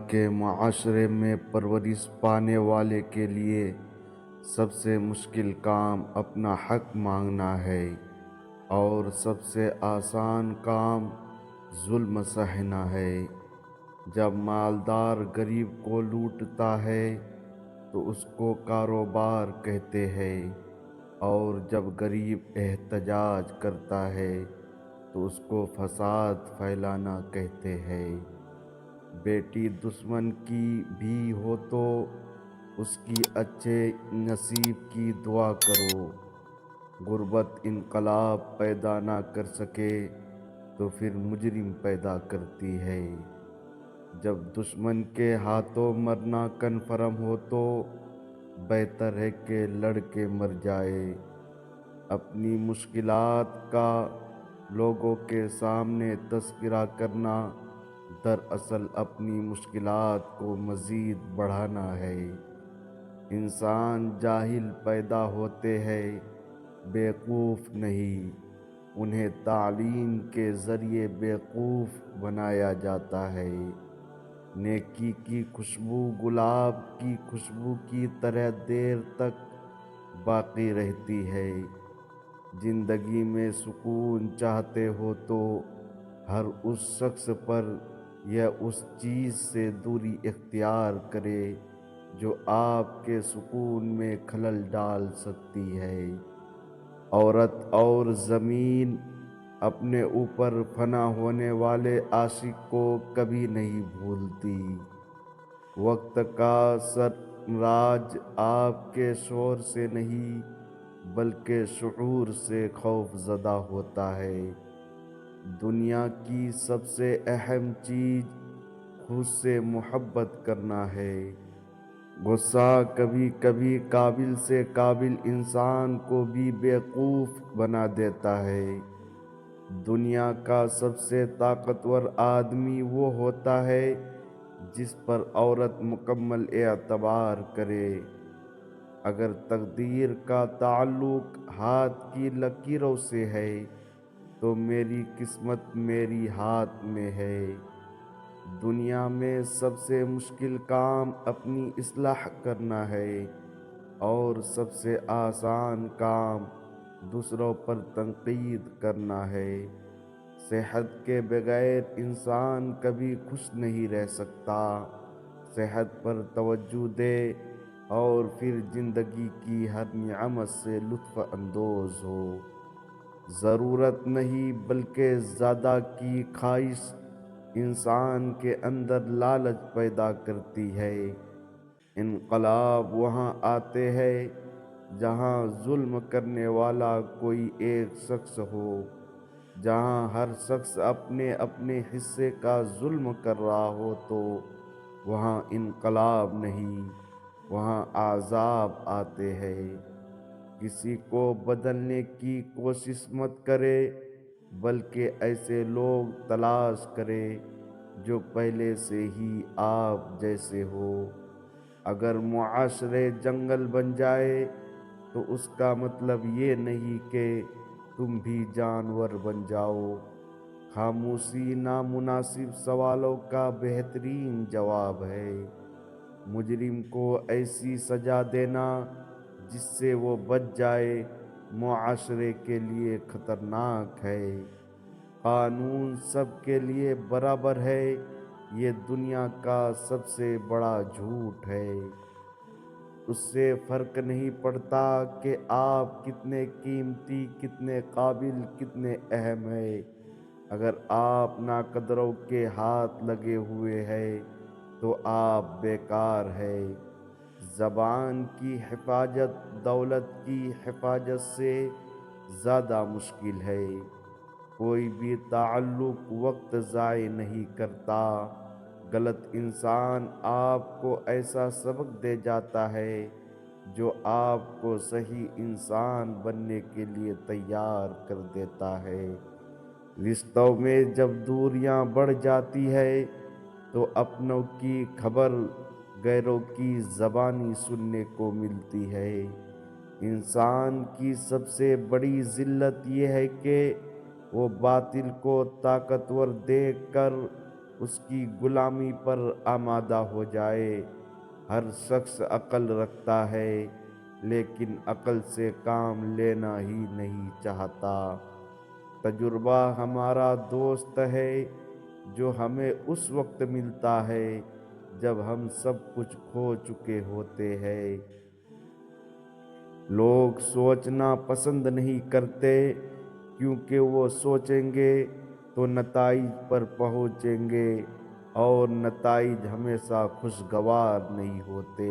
کے معاشرے میں پرورش پانے والے کے لیے سب سے مشکل کام اپنا حق مانگنا ہے اور سب سے آسان کام ظلم سہنا ہے۔ جب مالدار غریب کو لوٹتا ہے تو اس کو کاروبار کہتے ہیں، اور جب غریب احتجاج کرتا ہے تو اس کو فساد پھیلانا کہتے ہیں۔ بیٹی دشمن کی بھی ہو تو اس کی اچھے نصیب کی دعا کرو۔ غربت انقلاب پیدا نہ کر سکے تو پھر مجرم پیدا کرتی ہے۔ جب دشمن کے ہاتھوں مرنا کنفرم ہو تو بہتر ہے کہ لڑ کے مر جائے۔ اپنی مشکلات کا لوگوں کے سامنے تذکرہ کرنا دراصل اپنی مشکلات کو مزید بڑھانا ہے۔ انسان جاہل پیدا ہوتے ہیں، بیوقوف نہیں۔ انہیں تعلیم کے ذریعے بیوقوف بنایا جاتا ہے۔ نیکی کی خوشبو گلاب کی خوشبو کی طرح دیر تک باقی رہتی ہے۔ زندگی میں سکون چاہتے ہو تو ہر اس شخص پر یا اس چیز سے دوری اختیار کرے جو آپ کے سکون میں خلل ڈال سکتی ہے۔ عورت اور زمین اپنے اوپر فنا ہونے والے عاشق کو کبھی نہیں بھولتی۔ وقت کا سامراج آپ کے شور سے نہیں بلکہ شعور سے خوف زدہ ہوتا ہے۔ دنیا کی سب سے اہم چیز خود سے محبت کرنا ہے۔ غصہ کبھی کبھی قابل سے قابل انسان کو بھی بیوقوف بنا دیتا ہے۔ دنیا کا سب سے طاقتور آدمی وہ ہوتا ہے جس پر عورت مکمل اعتبار کرے۔ اگر تقدیر کا تعلق ہاتھ کی لکیروں سے ہے تو میری قسمت میری ہاتھ میں ہے۔ دنیا میں سب سے مشکل کام اپنی اصلاح کرنا ہے اور سب سے آسان کام دوسروں پر تنقید کرنا ہے۔ صحت کے بغیر انسان کبھی خوش نہیں رہ سکتا۔ صحت پر توجہ دے اور پھر زندگی کی ہر نعمت سے لطف اندوز ہو۔ ضرورت نہیں بلکہ زیادہ کی خواہش انسان کے اندر لالچ پیدا کرتی ہے۔ انقلاب وہاں آتے ہیں جہاں ظلم کرنے والا کوئی ایک شخص ہو۔ جہاں ہر شخص اپنے اپنے حصے کا ظلم کر رہا ہو تو وہاں انقلاب نہیں، وہاں عذاب آتے ہیں۔ کسی کو بدلنے کی کوشش مت کرے بلکہ ایسے لوگ تلاش کرے جو پہلے سے ہی آپ جیسے ہو۔ اگر معاشرے جنگل بن جائے تو اس کا مطلب یہ نہیں کہ تم بھی جانور بن جاؤ۔ خاموشی نامناسب سوالوں کا بہترین جواب ہے۔ مجرم کو ایسی سزا دینا جس سے وہ بچ جائے معاشرے کے لیے خطرناک ہے۔ قانون سب کے لیے برابر ہے، یہ دنیا کا سب سے بڑا جھوٹ ہے۔ اس سے فرق نہیں پڑتا کہ آپ کتنے قیمتی، کتنے قابل، کتنے اہم ہیں۔ اگر آپ ناقدروں کے ہاتھ لگے ہوئے ہیں تو آپ بیکار ہیں۔ زبان کی حفاظت دولت کی حفاظت سے زیادہ مشکل ہے۔ کوئی بھی تعلق وقت ضائع نہیں کرتا۔ غلط انسان آپ کو ایسا سبق دے جاتا ہے جو آپ کو صحیح انسان بننے کے لیے تیار کر دیتا ہے۔ رشتوں میں جب دوریاں بڑھ جاتی ہے تو اپنوں کی خبر غیروں کی زبانی سننے کو ملتی ہے۔ انسان کی سب سے بڑی ذلت یہ ہے کہ وہ باطل کو طاقتور دیکھ کر اس کی غلامی پر آمادہ ہو جائے۔ ہر شخص عقل رکھتا ہے لیکن عقل سے کام لینا ہی نہیں چاہتا۔ تجربہ ہمارا دوست ہے جو ہمیں اس وقت ملتا ہے جب ہم سب کچھ کھو چکے ہوتے ہیں۔ لوگ سوچنا پسند نہیں کرتے کیونکہ وہ سوچیں گے تو نتائج پر پہنچیں گے اور نتائج ہمیشہ خوشگوار نہیں ہوتے۔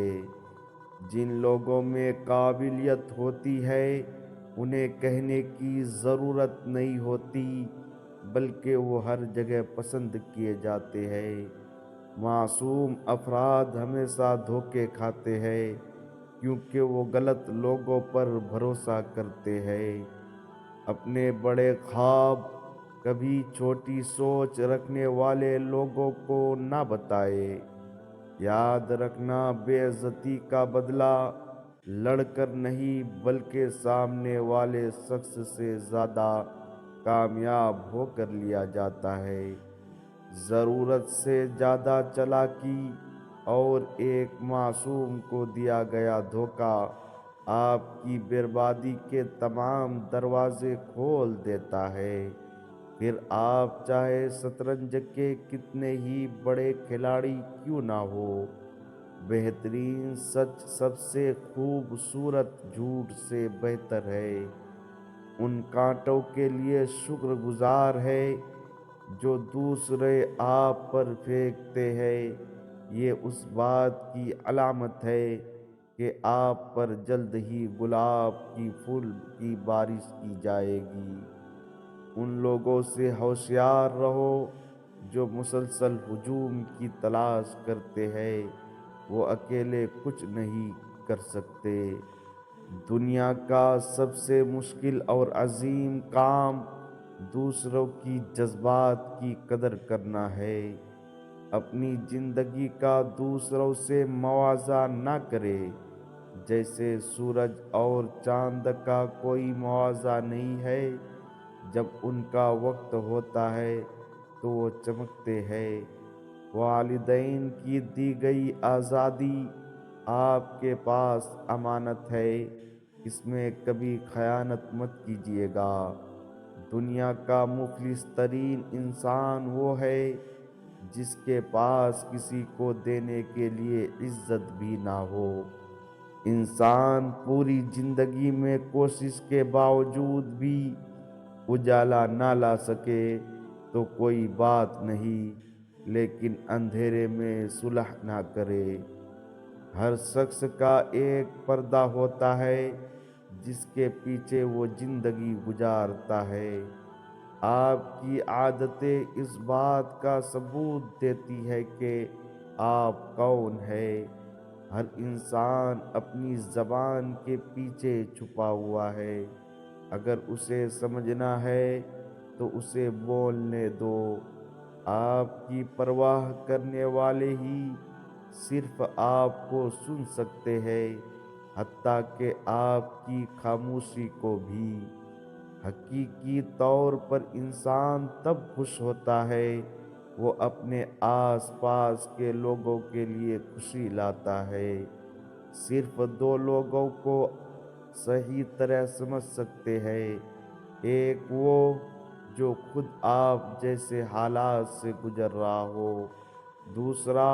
جن لوگوں میں قابلیت ہوتی ہے انہیں کہنے کی ضرورت نہیں ہوتی بلکہ وہ ہر جگہ پسند کیے جاتے ہیں۔ معصوم افراد ہمیشہ دھوکے کھاتے ہیں کیونکہ وہ غلط لوگوں پر بھروسہ کرتے ہیں۔ اپنے بڑے خواب کبھی چھوٹی سوچ رکھنے والے لوگوں کو نہ بتائے۔ یاد رکھنا، بے عزتی کا بدلہ لڑ کر نہیں بلکہ سامنے والے شخص سے زیادہ کامیاب ہو کر لیا جاتا ہے۔ ضرورت سے زیادہ چالاکی اور ایک معصوم کو دیا گیا دھوکہ آپ کی بربادی کے تمام دروازے کھول دیتا ہے۔ پھر آپ چاہے شطرنج کے کتنے ہی بڑے کھلاڑی کیوں نہ ہو، بہترین سچ سب سے خوبصورت جھوٹ سے بہتر ہے۔ ان کانٹوں کے لیے شکر گزار ہے جو دوسرے آپ پر پھینکتے ہیں، یہ اس بات کی علامت ہے کہ آپ پر جلد ہی گلاب کی پھول کی بارش کی جائے گی۔ ان لوگوں سے ہوشیار رہو جو مسلسل ہجوم کی تلاش کرتے ہیں، وہ اکیلے کچھ نہیں کر سکتے۔ دنیا کا سب سے مشکل اور عظیم کام دوسروں کی جذبات کی قدر کرنا ہے۔ اپنی زندگی کا دوسروں سے موازنہ نہ کرے۔ جیسے سورج اور چاند کا کوئی موازنہ نہیں ہے، جب ان کا وقت ہوتا ہے تو وہ چمکتے ہیں۔ والدین کی دی گئی آزادی آپ کے پاس امانت ہے، اس میں کبھی خیانت مت کیجیے گا۔ دنیا کا مفلس ترین انسان وہ ہے جس کے پاس کسی کو دینے کے لیے عزت بھی نہ ہو۔ انسان پوری زندگی میں کوشش کے باوجود بھی اجالا نہ لا سکے تو کوئی بات نہیں، لیکن اندھیرے میں صلح نہ کرے۔ ہر شخص کا ایک پردہ ہوتا ہے جس کے پیچھے وہ زندگی گزارتا ہے۔ آپ کی عادتیں اس بات کا ثبوت دیتی ہے کہ آپ کون ہیں۔ ہر انسان اپنی زبان کے پیچھے چھپا ہوا ہے، اگر اسے سمجھنا ہے تو اسے بولنے دو۔ آپ کی پرواہ کرنے والے ہی صرف آپ کو سن سکتے ہیں، حتیٰ کہ آپ کی خاموشی کو بھی۔ حقیقی طور پر انسان تب خوش ہوتا ہے وہ اپنے آس پاس کے لوگوں کے لیے خوشی لاتا ہے۔ صرف دو لوگوں کو صحیح طرح سمجھ سکتے ہیں، ایک وہ جو خود آپ جیسے حالات سے گزر رہا ہو، دوسرا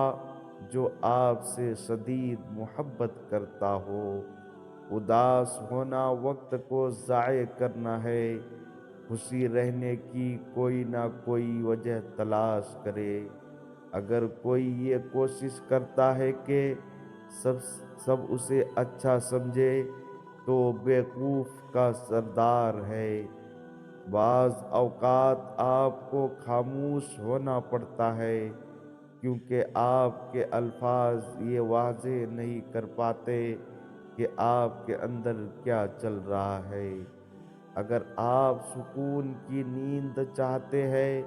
جو آپ سے شدید محبت کرتا ہو۔ اداس ہونا وقت کو ضائع کرنا ہے، خوشی رہنے کی کوئی نہ کوئی وجہ تلاش کرے۔ اگر کوئی یہ کوشش کرتا ہے کہ سب اسے اچھا سمجھے تو بیوقوف کا سردار ہے۔ بعض اوقات آپ کو خاموش ہونا پڑتا ہے کیونکہ آپ کے الفاظ یہ واضح نہیں کر پاتے کہ آپ کے اندر کیا چل رہا ہے۔ اگر آپ سکون کی نیند چاہتے ہیں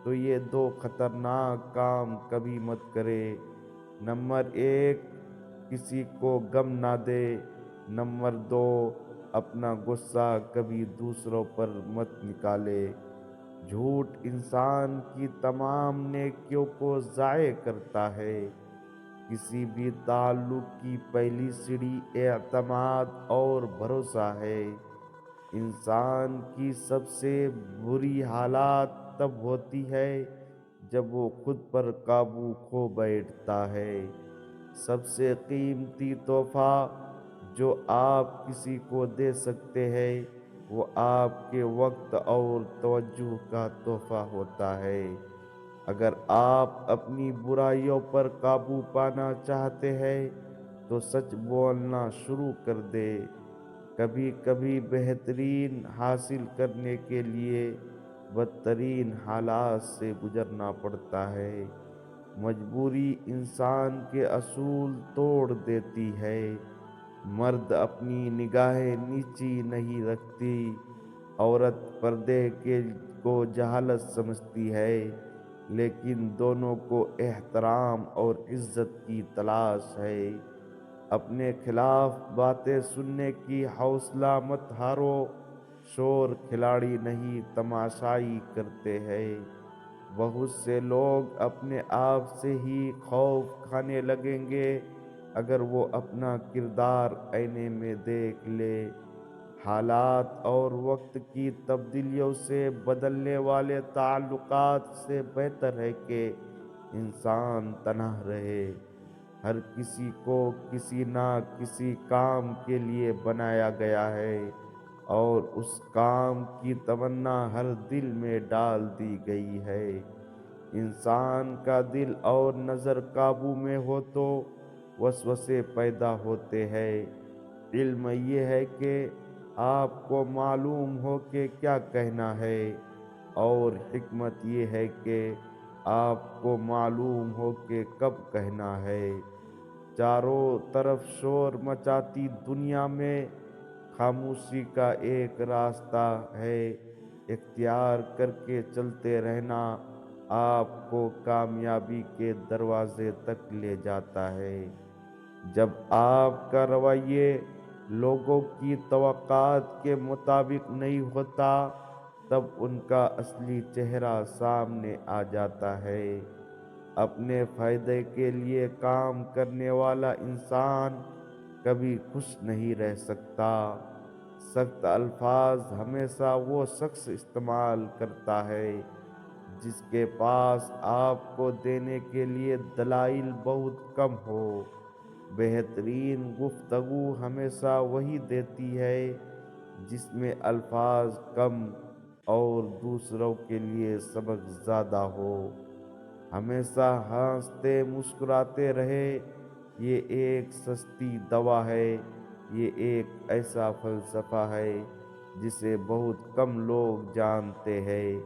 تو یہ دو خطرناک کام کبھی مت کریں۔ نمبر 1، کسی کو غم نہ دے۔ نمبر 2، اپنا غصہ کبھی دوسروں پر مت نکالے۔ جھوٹ انسان کی تمام نیکیوں کو ضائع کرتا ہے۔ کسی بھی تعلق کی پہلی سیڑھی اعتماد اور بھروسہ ہے۔ انسان کی سب سے بری حالت تب ہوتی ہے جب وہ خود پر قابو کھو بیٹھتا ہے۔ سب سے قیمتی تحفہ جو آپ کسی کو دے سکتے ہیں وہ آپ کے وقت اور توجہ کا تحفہ ہوتا ہے۔ اگر آپ اپنی برائیوں پر قابو پانا چاہتے ہیں تو سچ بولنا شروع کر دیں۔ کبھی کبھی بہترین حاصل کرنے کے لیے بدترین حالات سے گزرنا پڑتا ہے۔ مجبوری انسان کے اصول توڑ دیتی ہے۔ مرد اپنی نگاہیں نیچی نہیں رکھتی، عورت پردے کو جہالت سمجھتی ہے، لیکن دونوں کو احترام اور عزت کی تلاش ہے۔ اپنے خلاف باتیں سننے کی حوصلہ مت ہارو، شور کھلاڑی نہیں تماشائی کرتے ہیں۔ بہت سے لوگ اپنے آپ سے ہی خوف کھانے لگیں گے اگر وہ اپنا کردار آئینے میں دیکھ لے۔ حالات اور وقت کی تبدیلیوں سے بدلنے والے تعلقات سے بہتر ہے کہ انسان تنہا رہے۔ ہر کسی کو کسی نہ کسی کام کے لیے بنایا گیا ہے اور اس کام کی تمنا ہر دل میں ڈال دی گئی ہے۔ انسان کا دل اور نظر قابو میں ہو تو وسوسے پیدا ہوتے ہیں۔ علم یہ ہے کہ آپ کو معلوم ہو کہ کیا کہنا ہے، اور حکمت یہ ہے کہ آپ کو معلوم ہو کہ کب کہنا ہے۔ چاروں طرف شور مچاتی دنیا میں خاموشی کا ایک راستہ ہے اختیار کر کے چلتے رہنا آپ کو کامیابی کے دروازے تک لے جاتا ہے۔ جب آپ کا رویہ لوگوں کی توقعات کے مطابق نہیں ہوتا تب ان کا اصلی چہرہ سامنے آ جاتا ہے۔ اپنے فائدے کے لیے کام کرنے والا انسان کبھی خوش نہیں رہ سکتا۔ سخت الفاظ ہمیشہ وہ شخص استعمال کرتا ہے جس کے پاس آپ کو دینے کے لیے دلائل بہت کم ہو۔ بہترین گفتگو ہمیشہ وہی دیتی ہے جس میں الفاظ کم اور دوسروں کے لیے سبق زیادہ ہو۔ ہمیشہ ہنستے مسکراتے رہے، یہ ایک سستی دوا ہے۔ یہ ایک ایسا فلسفہ ہے جسے بہت کم لوگ جانتے ہیں۔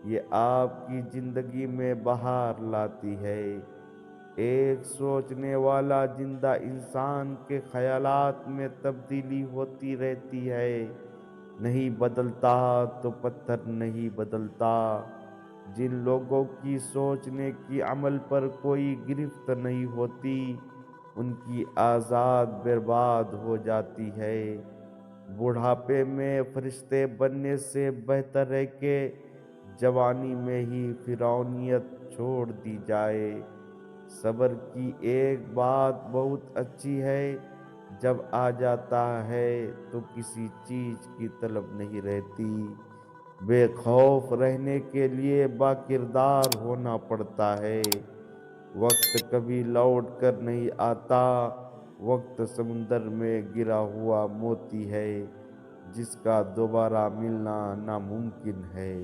یہ آپ کی زندگی میں بہار لاتی ہے۔ ایک سوچنے والا زندہ انسان کے خیالات میں تبدیلی ہوتی رہتی ہے۔ نہیں بدلتا تو پتھر نہیں بدلتا۔ جن لوگوں کی سوچنے کی عمل پر کوئی گرفت نہیں ہوتی ان کی آزاد برباد ہو جاتی ہے۔ بڑھاپے میں فرشتے بننے سے بہتر ہے کہ جوانی میں ہی فرعونیت چھوڑ دی جائے۔ صبر کی ایک بات بہت اچھی ہے، جب آ جاتا ہے تو کسی چیز کی طلب نہیں رہتی۔ بے خوف رہنے کے لیے باکردار ہونا پڑتا ہے۔ وقت کبھی لوٹ کر نہیں آتا۔ وقت سمندر میں گرا ہوا موتی ہے جس کا دوبارہ ملنا ناممکن ہے۔